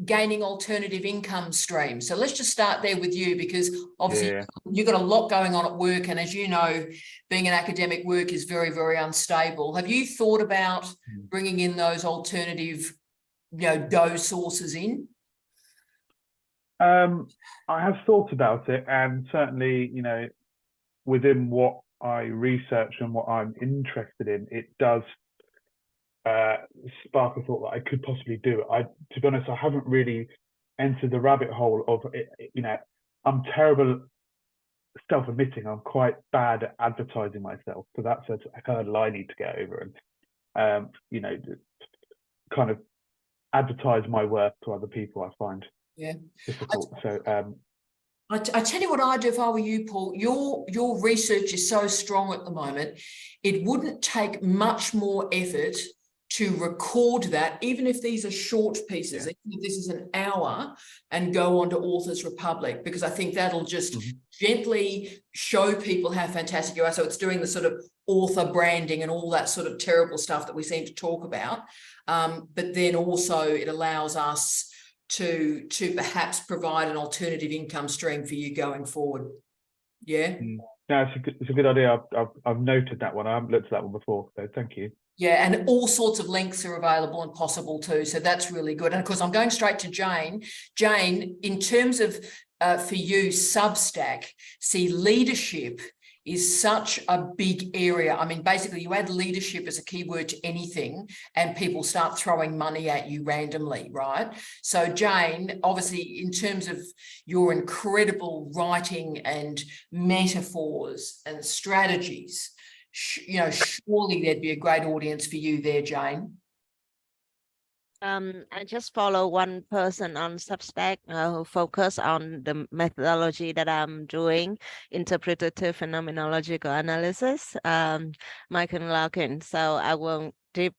gaining alternative income streams, so let's just start there with you, because obviously you've got a lot going on at work, and as you know, being an academic, work is very, very unstable. Have you thought about bringing in those alternative, dough sources in? I have thought about it, and certainly, within what I research and what I'm interested in, it does spark a thought that I could possibly do it. To be honest, I haven't really entered the rabbit hole of it. I'm terrible, self-admitting, I'm quite bad at advertising myself. So that's a hurdle I need to get over and, kind of advertise my work to other people, I find difficult. So, I tell you what I'd do if I were you, Paul. Your research is so strong at the moment. It wouldn't take much more effort to record that, even if these are short pieces, even if this is an hour, and go on to Authors Republic, because I think that'll just gently show people how fantastic you are. So it's doing the sort of author branding and all that sort of terrible stuff that we seem to talk about. But then also it allows us to perhaps provide an alternative income stream for you going forward. Yeah. No, it's a good idea. I've noted that one. I haven't looked at that one before, so thank you. Yeah, and all sorts of links are available and possible too. So that's really good. And of course, I'm going straight to Jane. Jane, in terms of for you, Substack, see, leadership is such a big area. I mean, basically you add leadership as a keyword to anything and people start throwing money at you randomly, right? So Jane, obviously in terms of your incredible writing and metaphors and strategies, surely there'd be a great audience for you there, Jane. I just follow one person on Substack who focus on the methodology that I'm doing, interpretative phenomenological analysis, Michael Larkin. So I won't deep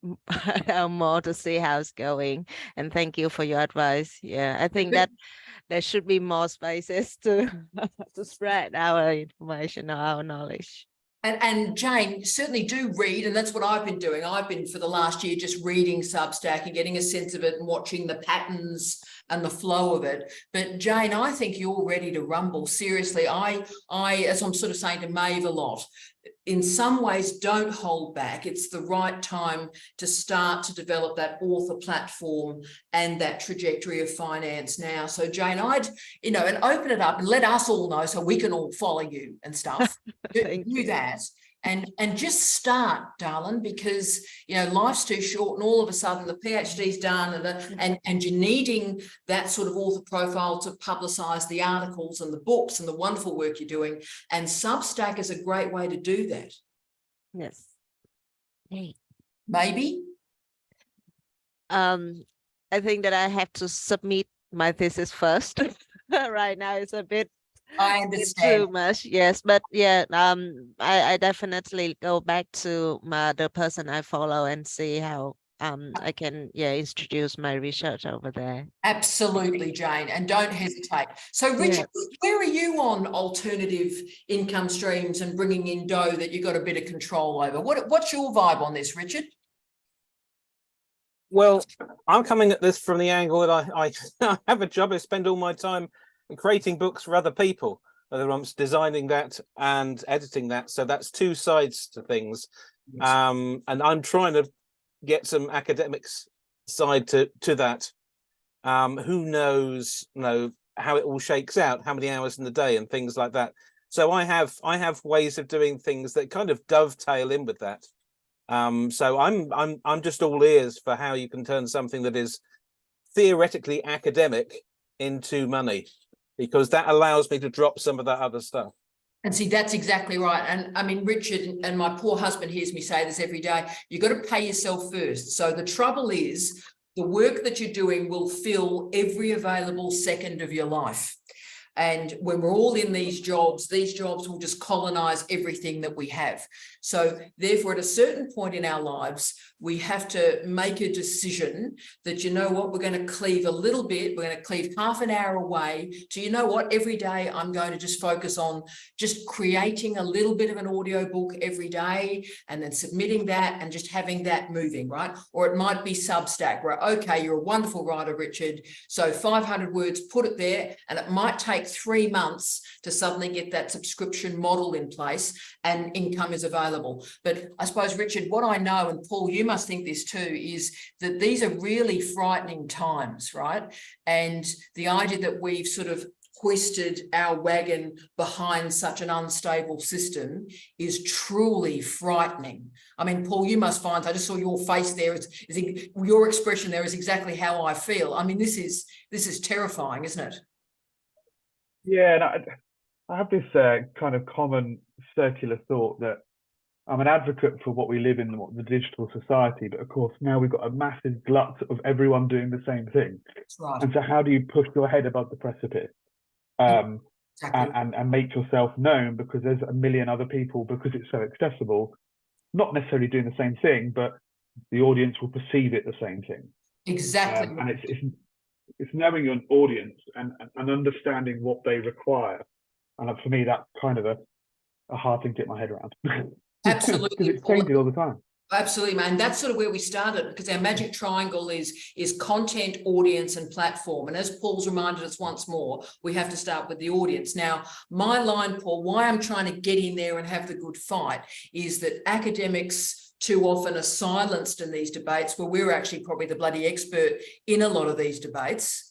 more to see how it's going. And thank you for your advice. Yeah, I think that there should be more spaces to spread our information, our knowledge. And Jane, certainly do read, and that's what I've been doing. I've been for the last year just reading Substack and getting a sense of it and watching the patterns and the flow of it. But Jane, I think you're ready to rumble. Seriously, I as I'm sort of saying to Maeve a lot, in some ways, don't hold back. It's the right time to start to develop that author platform and that trajectory of finance now. So Jane, I'd, and open it up and let us all know so we can all follow you and stuff. do that. and just start, darling, because you know life's too short, and all of a sudden the PhD's done, and you're needing that sort of author profile to publicize the articles and the books and the wonderful work you're doing. And Substack is a great way to do that. Yes. Hey. Maybe. I think that I have to submit my thesis first. Right now it's a bit I understand. too much, yes, but yeah, I definitely go back to the person I follow and see how I can introduce my research over there. Absolutely, Jane, and don't hesitate. So, Richard, where are you on alternative income streams and bringing in dough that you've got a bit of control over? What's your vibe on this, Richard? Well, I'm coming at this from the angle that I have a job. I spend all my time creating books for other people, whether I'm designing that and editing that. So that's two sides to things. And I'm trying to get some academics side to that. Who knows, how it all shakes out, how many hours in the day and things like that. So I have ways of doing things that kind of dovetail in with that. So I'm just all ears for how you can turn something that is theoretically academic into money, because that allows me to drop some of that other stuff. And see, that's exactly right. And I mean, Richard, and my poor husband hears me say this every day, you've got to pay yourself first. So the trouble is the work that you're doing will fill every available second of your life. And when we're all in these jobs will just colonize everything that we have. So therefore, at a certain point in our lives, we have to make a decision that, you know what, we're going to cleave a little bit, we're going to cleave half an hour away to, you know what, every day I'm going to just focus on just creating a little bit of an audio book every day and then submitting that and just having that moving, right? Or it might be Substack, where, okay, you're a wonderful writer, Richard, so 500 words, put it there, and it might take 3 months to suddenly get that subscription model in place and income is available. But I suppose, Richard, what I know, and Paul, you must think this too, is that these are really frightening times, right? And the idea that we've sort of hoisted our wagon behind such an unstable system is truly frightening. I mean, Paul, you must find, I just saw your face there, your expression there is exactly how I feel. I mean, this is terrifying, isn't it? Yeah, and I have this kind of common circular thought that I'm an advocate for what we live in, the digital society, but of course now we've got a massive glut of everyone doing the same thing. That's right. And so how do you push your head above the precipice and make yourself known, because there's a million other people, because it's so accessible, not necessarily doing the same thing, but the audience will perceive it the same thing. Exactly. And it's knowing your audience and understanding what they require. And for me, that's kind of a hard thing to get my head around. Absolutely. Because it's changing all the time. Absolutely, man. That's sort of where we started, because our magic triangle is content, audience, and platform. And as Paul's reminded us once more, we have to start with the audience. Now, my line, Paul, why I'm trying to get in there and have the good fight is that academics too often are silenced in these debates, where we're actually probably the bloody expert in a lot of these debates.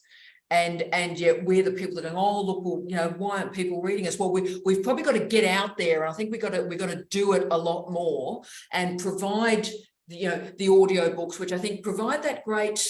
And yet we're the people that are going, oh, look, well, you know, why aren't people reading us? Well, we've probably got to get out there. And I think we've got to do it a lot more and provide, you know, the audio books, which I think provide that great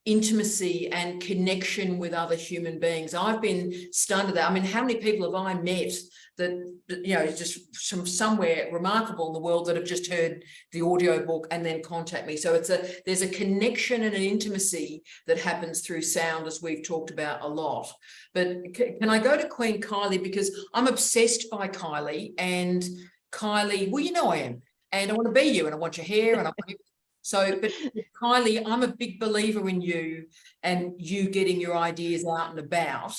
intimacy and connection with other human beings. I've been stunned at that. I mean, how many people have I met that, you know, just from somewhere remarkable in the world that have just heard the audio book and then contact me? So there's a connection and an intimacy that happens through sound, as we've talked about a lot. But can I go to Queen Kylie, because I'm obsessed by Kylie, and Kylie, well, you know I am, and I want to be you, and I want your hair, and I want you. So, but Kylie, I'm a big believer in you and you getting your ideas out and about.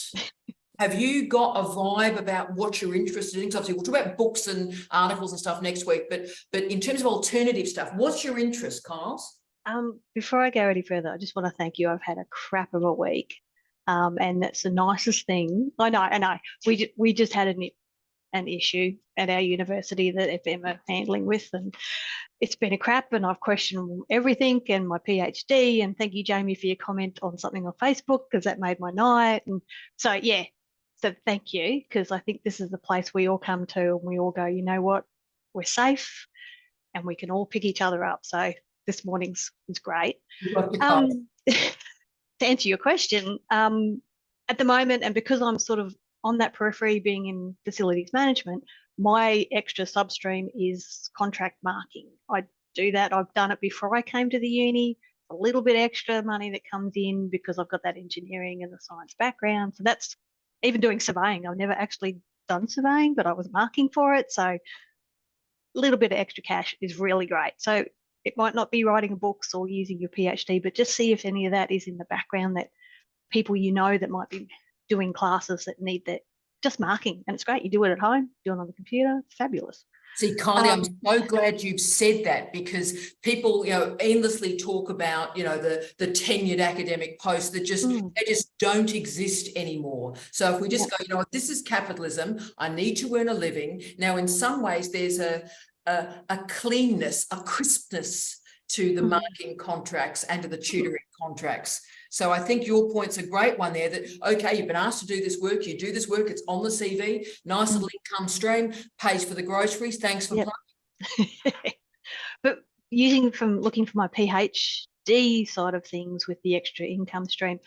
Have you got a vibe about what you're interested in? Obviously, we'll talk about books and articles and stuff next week, but in terms of alternative stuff, what's your interest, Kyles? Before I go any further, I just want to thank you. I've had a crap of a week, and that's the nicest thing. I know. We just had an issue at our university that FM are handling with, and it's been a crap, and I've questioned everything and my PhD. And thank you, Jamie, for your comment on something on Facebook, because that made my night. And so, yeah, so thank you, because I think this is the place we all come to and we all go, you know what, we're safe and we can all pick each other up. So this morning's was great. To answer your question, at the moment, and because I'm sort of on that periphery being in facilities management, my extra substream is contract marking. I do that. I've done it before I came to the uni. A little bit extra money that comes in because I've got that engineering and the science background. So that's even doing surveying. I've never actually done surveying, but I was marking for it. So a little bit of extra cash is really great. So it might not be writing books or using your PhD, but just see if any of that is in the background, that people you know that might be doing classes that need that, just marking. And it's great. You do it at home, do it on the computer, fabulous. See, Kylie, I'm so glad you've said that, because people, endlessly talk about, the tenured academic posts that they just don't exist anymore. So if we just go, this is capitalism, I need to earn a living. Now, in some ways, there's a cleanness, a crispness to the marking contracts and to the tutoring contracts. So I think your point's a great one there, that, okay, you've been asked to do this work, you do this work, it's on the CV, nice little income stream, pays for the groceries, thanks for playing. But looking for my PhD side of things with the extra income stream,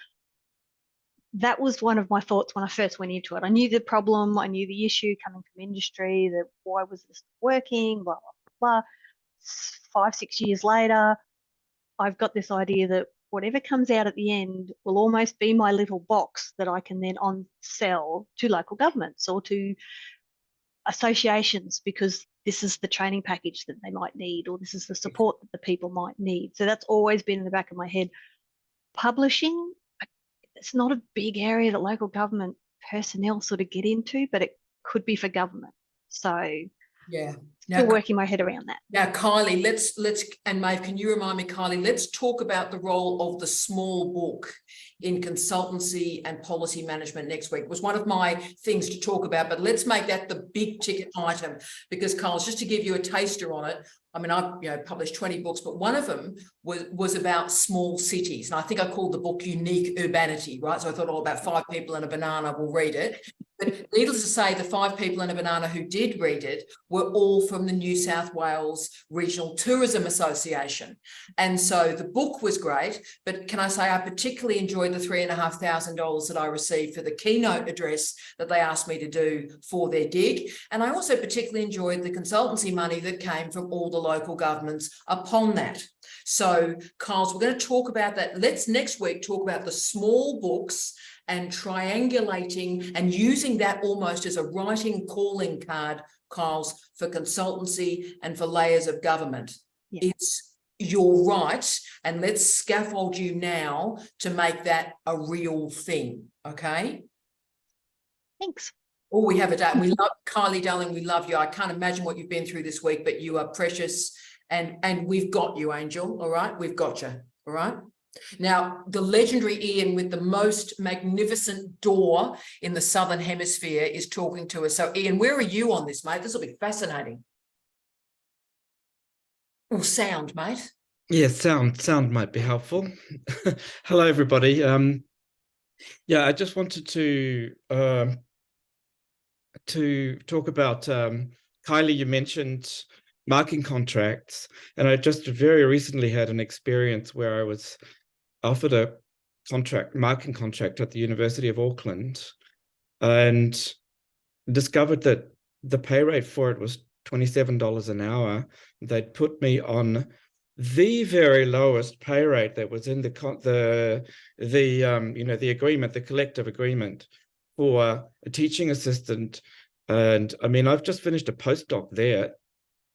that was one of my thoughts when I first went into it. I knew the problem, I knew the issue coming from industry, that why was this working, blah, blah, blah. 5-6 years later, I've got this idea that whatever comes out at the end will almost be my little box that I can then on-sell to local governments or to associations, because this is the training package that they might need, or this is the support that the people might need. So that's always been in the back of my head. Publishing, it's not a big area that local government personnel sort of get into, but it could be for government. So yeah, still working my head around that. Now, Kylie, let's and Maeve, can you remind me, Kylie, let's talk about the role of the small book in consultancy and policy management next week. It was one of my things to talk about, but let's make that the big ticket item, because, Carl, just to give you a taster on it, I mean, I've published 20 books, but one of them was about small cities. And I think I called the book Unique Urbanity, right? So I thought, about 5 people and a banana will read it. But needless to say, the 5 people and a banana who did read it were all from the New South Wales Regional Tourism Association. And so the book was great, but can I say I particularly enjoyed the $3,500 that I received for the keynote address that they asked me to do for their dig. And I also particularly enjoyed the consultancy money that came from all the local governments upon that. So, Kyles, we're going to talk about that. Let's next week talk about the small books and triangulating and using that almost as a writing calling card, Kyles, for consultancy and for layers of government. Yeah. It's your right, and let's scaffold you now to make that a real thing, okay? Thanks. Oh, we have a day. We love Kylie, darling, we love you. I can't imagine what you've been through this week, but you are precious, and we've got you, Angel, all right? We've got you, all right? Now, the legendary Ian with the most magnificent door in the Southern Hemisphere is talking to us. So, Ian, where are you on this, mate? This will be fascinating. Or sound, mate. Yeah, sound might be helpful. Hello, everybody. Yeah, I just wanted to talk about Kylie. You mentioned marking contracts, and I just very recently had an experience where I was offered a marking contract at the University of Auckland, and discovered that the pay rate for it was $27 an hour. They'd put me on the very lowest pay rate that was in the agreement, the collective agreement for a teaching assistant. And I mean, I've just finished a postdoc there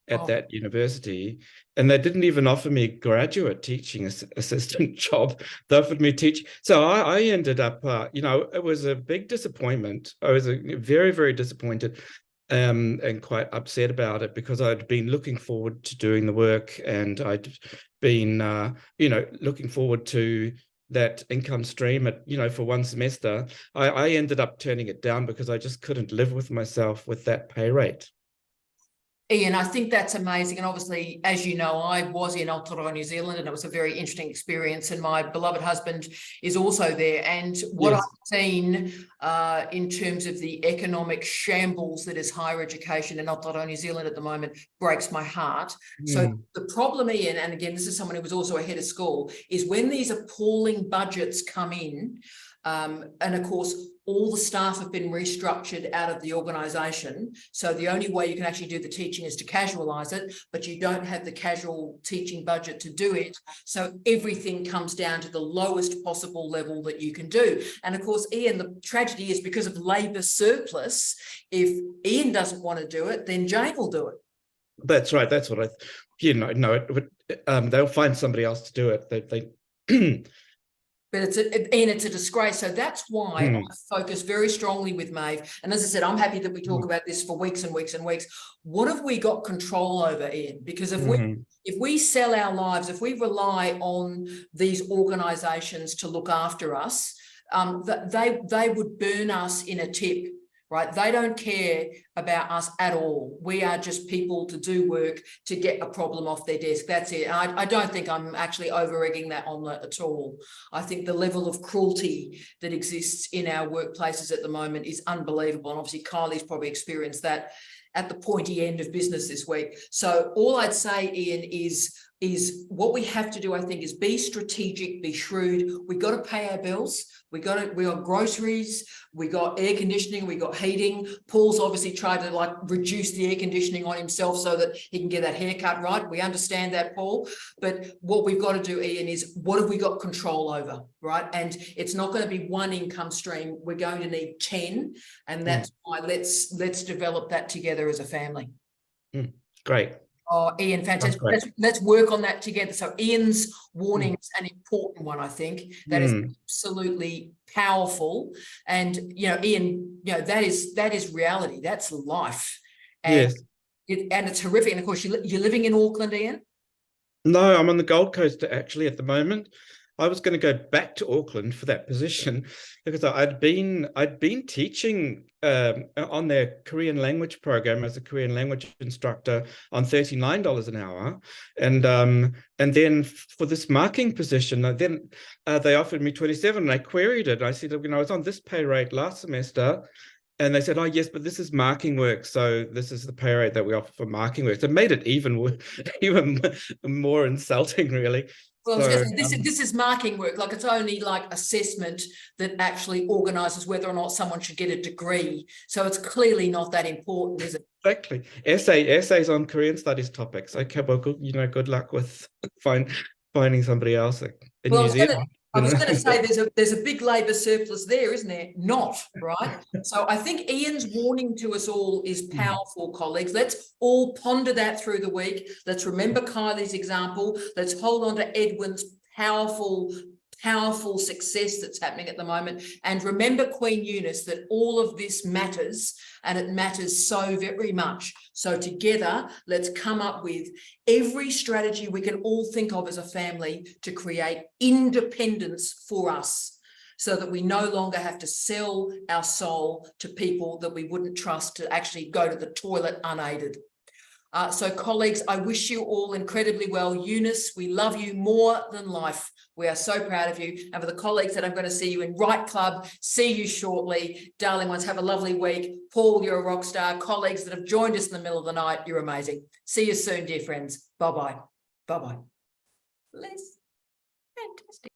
at that university, and they didn't even offer me a graduate teaching assistant job. They offered me teach. So I ended up, it was a big disappointment. I was very, very disappointed and quite upset about it, because I'd been looking forward to doing the work, and I'd been, looking forward to that income stream for one semester. I ended up turning it down because I just couldn't live with myself with that pay rate. Ian, I think that's amazing. And obviously, as you know, I was in Aotearoa, New Zealand, and it was a very interesting experience. And my beloved husband is also there. And what Yes. I've seen in terms of the economic shambles that is higher education in Aotearoa, New Zealand at the moment breaks my heart. So Mm. the problem, Ian, and again, this is someone who was also a head of school, is when these appalling budgets come in, and of course, all the staff have been restructured out of the organisation. So the only way you can actually do the teaching is to casualise it, but you don't have the casual teaching budget to do it. So everything comes down to the lowest possible level that you can do. And of course, Ian, the tragedy is because of Labor surplus, if Ian doesn't want to do it, then Jane will do it. That's right. That's what they'll find somebody else to do it. They But it's a disgrace. So that's why I focus very strongly with Maeve. And as I said, I'm happy that we talk about this for weeks and weeks and weeks. What have we got control over, Ian? Because if we sell our lives, if we rely on these organisations to look after us, they would burn us in a tip. Right? They don't care about us at all. We are just people to do work to get a problem off their desk. That's it. And I don't think I'm actually over-egging that omelette at all. I think the level of cruelty that exists in our workplaces at the moment is unbelievable. And obviously Kylie's probably experienced that at the pointy end of business this week. So all I'd say, Ian, is what we have to do, I think, is be strategic, be shrewd. We got to pay our bills. We got groceries, we got air conditioning, we got heating. Paul's obviously tried to reduce the air conditioning on himself so that he can get that haircut right. We understand that, Paul. But what we've got to do, Ian, is what have we got control over, right? And it's not going to be one income stream. We're going to need 10. And that's why let's develop that together as a family. Great. Oh, Ian, fantastic. Let's work on that together. So Ian's warning is an important one, I think. That is absolutely powerful. And, Ian, that is reality. That's life. And Yes. And it's horrific. And of course, you're living in Auckland, Ian? No, I'm on the Gold Coast actually at the moment. I was going to go back to Auckland for that position because I'd been teaching on their Korean language program as a Korean language instructor on $39 an hour, and then for this marking position, then they offered me 27, and I queried it. I said, I was on this pay rate last semester. And they said, oh, yes, but this is marking work. So this is the pay rate that we offer for marking work. So it made it even more insulting, really. Well, So, this is marking work. It's only assessment that actually organises whether or not someone should get a degree. So it's clearly not that important, is it? Exactly. Essays on Korean studies topics. Okay, well, good luck with finding somebody else in New Zealand. I was going to say there's a big Labor surplus there, isn't there? Not, right? So I think Ian's warning to us all is powerful, colleagues. Let's all ponder that through the week. Let's remember Kylie's example. Let's hold on to Edwin's powerful success that's happening at the moment. And remember, Queen Eunice, that all of this matters, and it matters so very much. So together, let's come up with every strategy we can all think of as a family to create independence for us, so that we no longer have to sell our soul to people that we wouldn't trust to actually go to the toilet unaided. So colleagues, I wish you all incredibly well. Eunice, we love you more than life. We are so proud of you. And for the colleagues that I'm going to see you in Right Club, see you shortly. Darling ones, have a lovely week. Paul, you're a rock star. Colleagues that have joined us in the middle of the night, you're amazing. See you soon, dear friends. Bye-bye. Bye-bye. Fantastic.